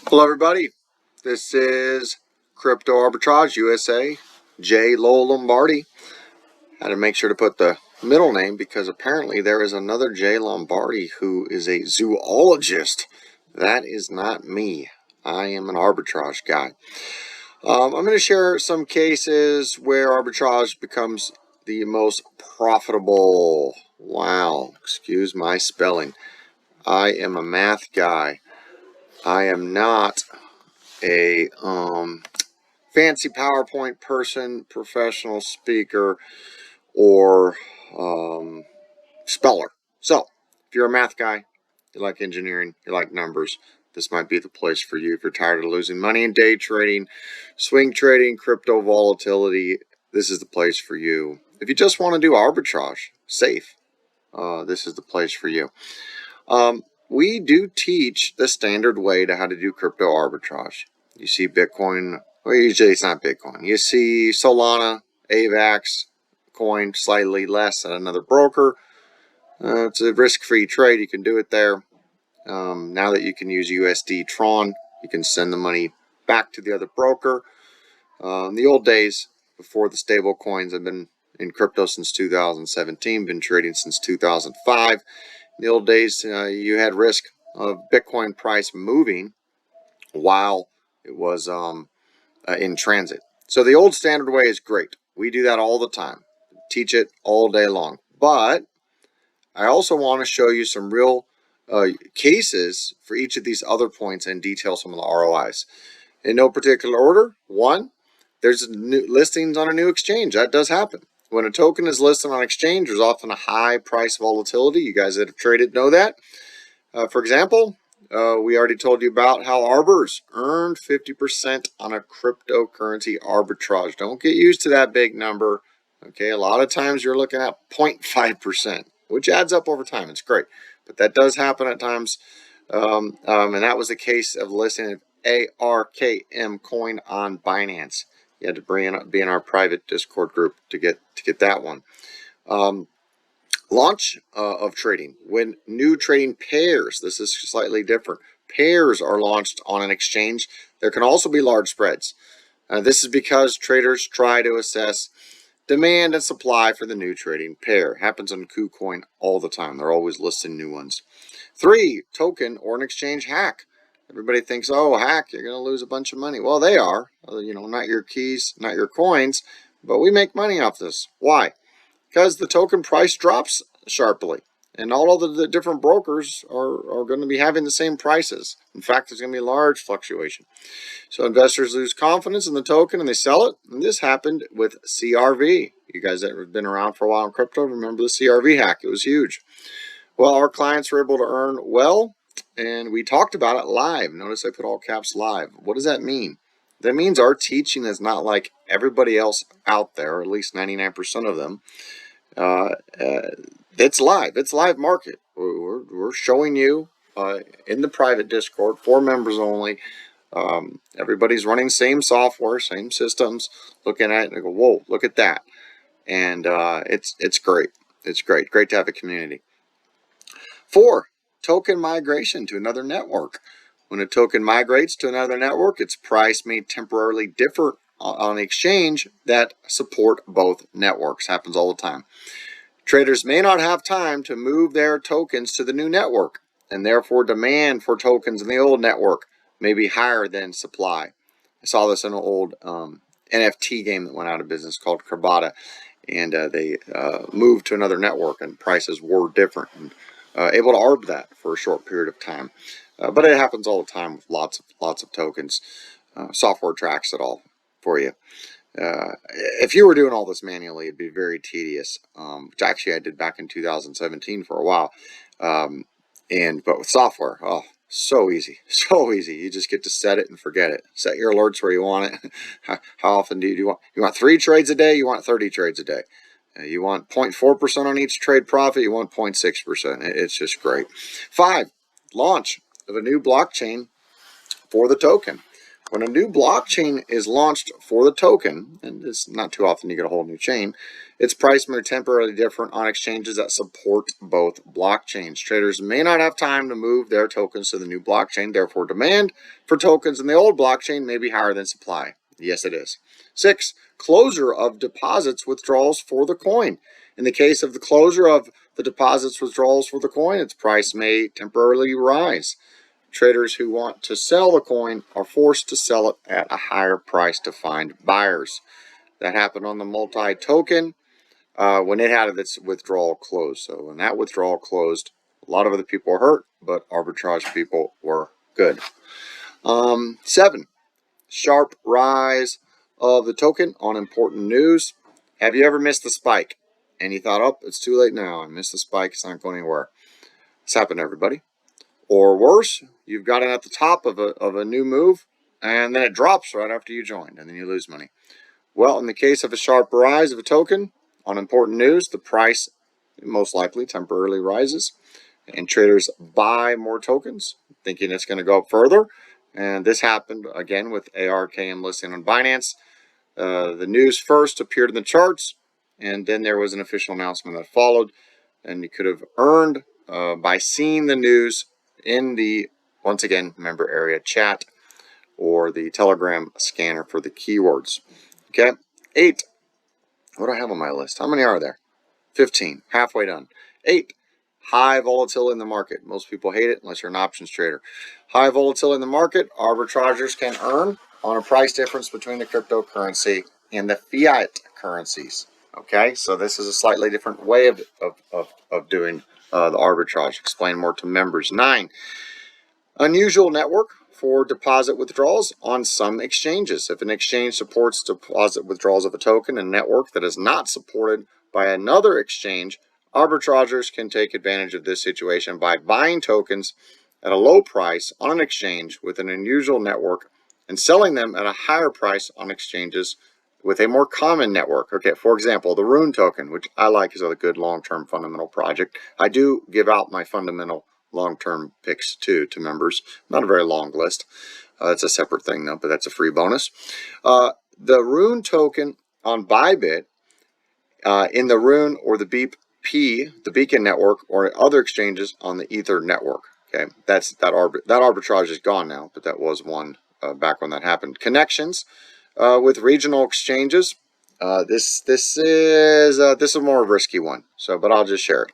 Hello everybody, this is Crypto Arbitrage USA, J. Lowell Lombardi. Had to make sure to put the middle name because apparently there is another J. Lombardi who is a zoologist. That is not me. I am an arbitrage guy. I'm going to share some cases where arbitrage becomes the most profitable. Wow, excuse my spelling. I am a math guy. I am not a fancy PowerPoint person, professional speaker, or speller. So, if you're a math guy, you like engineering, you like numbers, this might be the place for you. If you're tired of losing money in day trading, swing trading, crypto volatility, this is the place for you. If you just want to do arbitrage, safe, this is the place for you. We do teach the standard way to how to do crypto arbitrage. You see Bitcoin, well, usually it's not Bitcoin. You see Solana, AVAX coin slightly less at another broker. It's a risk-free trade. You can do it there. Now that you can use USD Tron, you can send the money back to the other broker. In the old days, before the stable coins, I've been in crypto since 2017, been trading since 2005. In the old days, you had risk of Bitcoin price moving while it was in transit. So the old standard way is great. We do that all the time. Teach it all day long. But I also want to show you some real cases for each of these other points and detail some of the ROIs. In no particular order, one, there's new listings on a new exchange. That does happen. When a token is listed on exchange, there's often a high price volatility. You guys that have traded know that. For example, we already told you about how arbors earned 50% on a cryptocurrency arbitrage. Don't get used to that big number. Okay, a lot of times you're looking at 0.5%, which adds up over time. It's great, but that does happen at times. And that was the case of listing of ARKM coin on Binance. You had to be in our private Discord group to get that one. Launch of trading. When new trading pairs, this is slightly different, pairs are launched on an exchange, there can also be large spreads. This is because traders try to assess demand and supply for the new trading pair. Happens on KuCoin all the time. They're always listing new ones. 3, token or an exchange hack. Everybody thinks, oh, hack, you're going to lose a bunch of money. Well, they are. Not your keys, not your coins, but we make money off this. Why? Because the token price drops sharply, and all of the different brokers are going to be having the same prices. In fact, there's going to be a large fluctuation. So investors lose confidence in the token and they sell it. And this happened with CRV. You guys that have been around for a while in crypto remember the CRV hack. It was huge. Well, our clients were able to earn well, and we talked about it live. Notice I put all caps live. What does that mean? That means our teaching is not like everybody else out there, or at least 99% of them. It's live. It's live market. We're showing you in the private Discord for members only. Everybody's running same software, same systems, looking at it and go, whoa, look at that. And it's great. It's great. Great to have a community. 4, token migration to another network. When a token migrates to another network, its price may temporarily differ on the exchange that support both networks. Happens all the time. Traders may not have time to move their tokens to the new network, and therefore demand for tokens in the old network may be higher than supply. I saw this in an old NFT game that went out of business called Carbata, and they moved to another network, and prices were different, and able to arb that for a short period of time. But it happens all the time with lots of tokens. Software tracks it all for you. If you were doing all this manually, it'd be very tedious, which actually I did back in 2017 for a while. But with software, oh, so easy, so easy. You just get to set it and forget it. Set your alerts where you want it. How often do you want? You want 3 trades a day? You want 30 trades a day? You want 0.4% on each trade profit? You want 0.6%. It's just great. 5, launch of a new blockchain for the token. When a new blockchain is launched for the token, and it's not too often you get a whole new chain, its price may temporarily differ on exchanges that support both blockchains. Traders may not have time to move their tokens to the new blockchain, therefore demand for tokens in the old blockchain may be higher than supply. Yes, it is. 6. Closure of deposits withdrawals for the coin. In the case of the closure of the deposits withdrawals for the coin, its price may temporarily rise. Traders who want to sell the coin are forced to sell it at a higher price to find buyers. That happened on the multi-token when it had its withdrawal closed. So when that withdrawal closed, a lot of other people were hurt, but arbitrage people were good. 7. Sharp rise of the token on important news. Have you ever missed the spike? And you thought, oh, it's too late now. I missed the spike. It's not going anywhere. It's happened to everybody. Or worse, you've got it at the top of a new move, and then it drops right after you joined, and then you lose money. Well, in the case of a sharp rise of a token on important news, the price most likely temporarily rises, and traders buy more tokens, thinking it's going to go up further. And this happened again with ARKM listing on Binance. The news first appeared in the charts, and then there was an official announcement that followed, and you could have earned by seeing the news in the, once again, member area chat or the Telegram scanner for the keywords. Okay, 8. What do I have on my list? How many are there? 15. Halfway done. 8. High volatility in the market. Most people hate it unless you're an options trader. High volatility in the market. Arbitragers can earn on a price difference between the cryptocurrency and the fiat currencies. Okay, so this is a slightly different way of doing the arbitrage. Explain more to members. 9. Unusual network for deposit withdrawals on some exchanges. If an exchange supports deposit withdrawals of a token, a network that is not supported by another exchange, arbitragers can take advantage of this situation by buying tokens at a low price on an exchange with an unusual network and selling them at a higher price on exchanges with a more common network. Okay, for example, the Rune token, which I like is a good long-term fundamental project. I do give out my fundamental long-term picks too to members. Not a very long list. It's a separate thing though, but that's a free bonus. The Rune token on Bybit in the Rune or the BP, the Beacon network, or other exchanges on the Ether network. Okay, that arbitrage is gone now, but that was one back when that happened. Connections with regional exchanges. This is a more risky one. So, but I'll just share it.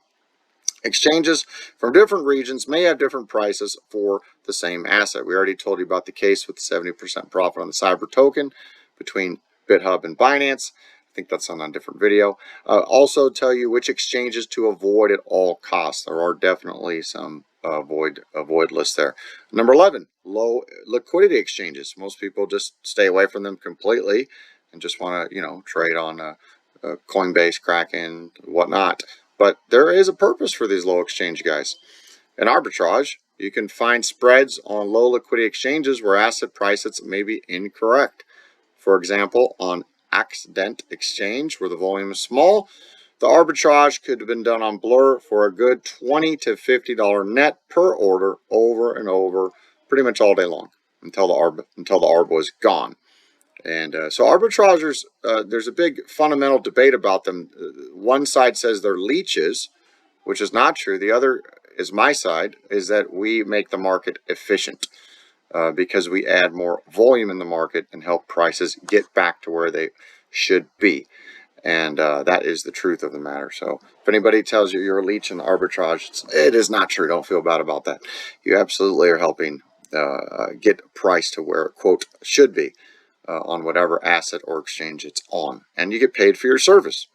Exchanges from different regions may have different prices for the same asset. We already told you about the case with 70% profit on the Cyber token between BitHub and Binance. I think that's on a different video. Also tell you which exchanges to avoid at all costs. There are definitely some avoid lists there. Number 11, low liquidity exchanges. Most people just stay away from them completely and just want to, trade on Coinbase, Kraken, whatnot. But there is a purpose for these low exchange guys. In arbitrage, you can find spreads on low liquidity exchanges where asset prices may be incorrect. For example, on Accident Exchange, where the volume is small, the arbitrage could have been done on Blur for a good $20 to $50 net per order over and over, pretty much all day long until the arb was gone. And so arbitragers, there's a big fundamental debate about them. One side says they're leeches, which is not true. The other is my side, is that we make the market efficient because we add more volume in the market and help prices get back to where they should be. And that is the truth of the matter. So if anybody tells you you're a leech in arbitrage, it is not true. Don't feel bad about that. You absolutely are helping get price to where it, quote, should be. On whatever asset or exchange it's on, and you get paid for your service,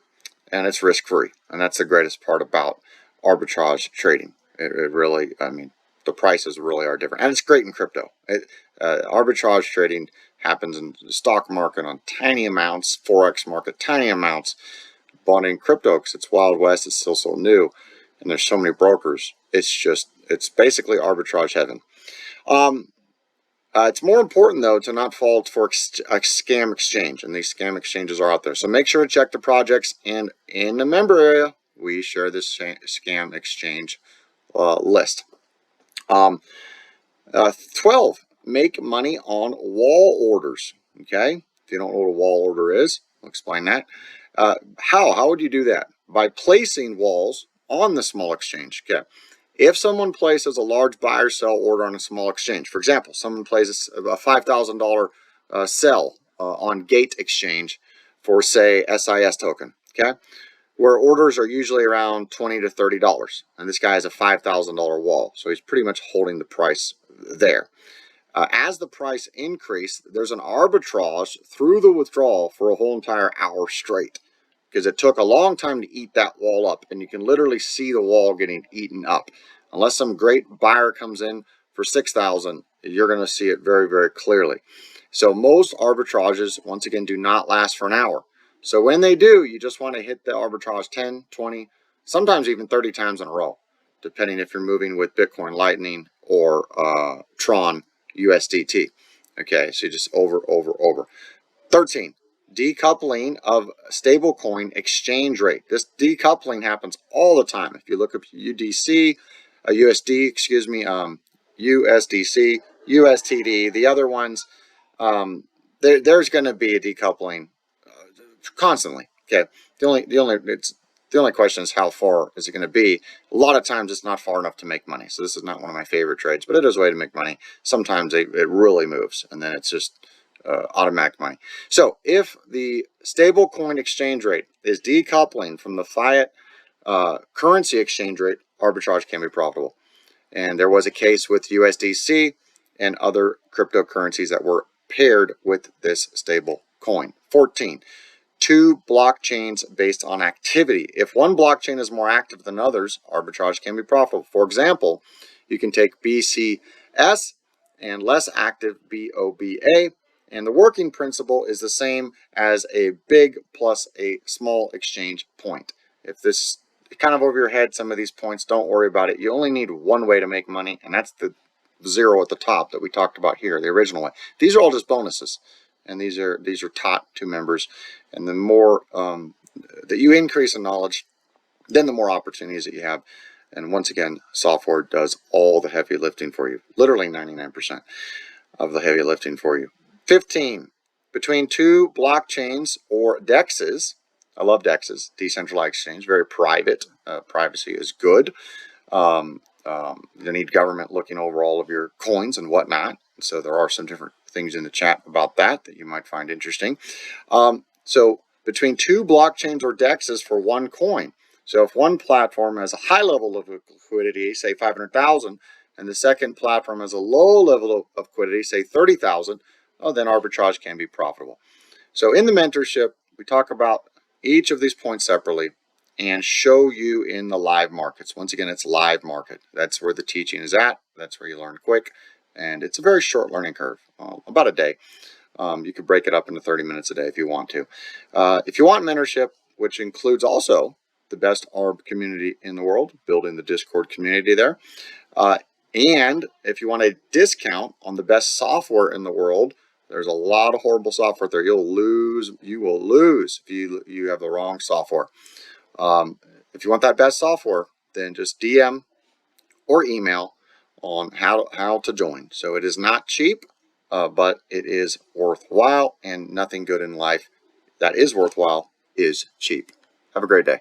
and it's risk-free, and that's the greatest part about arbitrage trading. It really, the prices really are different, and it's great in crypto. Arbitrage trading happens in the stock market on tiny amounts, forex market tiny amounts, but in crypto, because it's Wild West, it's still so new, and there's so many brokers. It's basically arbitrage heaven. It's more important, though, to not fall for a scam exchange, and these scam exchanges are out there. So make sure to check the projects, and in the member area, we share this scam exchange list. 12. make money on wall orders. Okay, if you don't know what a wall order is, I'll explain that. How would you do that? By placing walls on the small exchange. Okay, if someone places a large buy or sell order on a small exchange, for example, someone places a $5,000 sell on Gate Exchange for, say, SIS token. Okay, where orders are usually around $20 to $30, and this guy has a $5,000 wall, so he's pretty much holding the price there. As the price increased, there's an arbitrage through the withdrawal for a whole entire hour straight, because it took a long time to eat that wall up, and you can literally see the wall getting eaten up. Unless some great buyer comes in for 6,000, you're going to see it very, very clearly. So most arbitrages, once again, do not last for an hour. So when they do, you just want to hit the arbitrage 10, 20, sometimes even 30 times in a row, depending if you're moving with Bitcoin Lightning or Tron USDT. Okay, so just over. 13, decoupling of stablecoin exchange rate. This decoupling happens all the time. If you look up USDC, USTD, the other ones, there's going to be a decoupling constantly. Okay, the only question is how far is it going to be. A lot of times it's not far enough to make money. So this is not one of my favorite trades, but it is a way to make money. Sometimes it really moves, and then it's just automatic money. So if the stable coin exchange rate is decoupling from the fiat currency exchange rate, arbitrage can be profitable. And there was a case with USDC and other cryptocurrencies that were paired with this stable coin. 14, two blockchains based on activity. If one blockchain is more active than others, arbitrage can be profitable. For example, you can take BCS and less active BOBA, and the working principle is the same as a big plus a small exchange point. If this is kind of over your head, some of these points, don't worry about it. You only need one way to make money, and that's the zero at the top that we talked about here, the original way. These are all just bonuses, and these are taught to members. And the more that you increase in knowledge, then the more opportunities that you have. And once again, software does all the heavy lifting for you, literally 99% of the heavy lifting for you. 15, between two blockchains or DEXs. I love DEXs, decentralized exchange, very private. Privacy is good. You need government looking over all of your coins and whatnot. So there are some different things in the chat about that you might find interesting. So between two blockchains or DEXs for one coin. So if one platform has a high level of liquidity, say 500,000, and the second platform has a low level of liquidity, say 30,000, then arbitrage can be profitable. So in the mentorship, we talk about each of these points separately and show you in the live markets. Once again, it's live market. That's where the teaching is at. That's where you learn quick. And it's a very short learning curve, about a day. You could break it up into 30 minutes a day if you want to. If you want mentorship, which includes also the best ARB community in the world, building the Discord community there. And if you want a discount on the best software in the world, there's a lot of horrible software there. You will lose if you have the wrong software. If you want that best software, then just DM or email on how to join. So it is not cheap, but it is worthwhile, and nothing good in life that is worthwhile is cheap. Have a great day.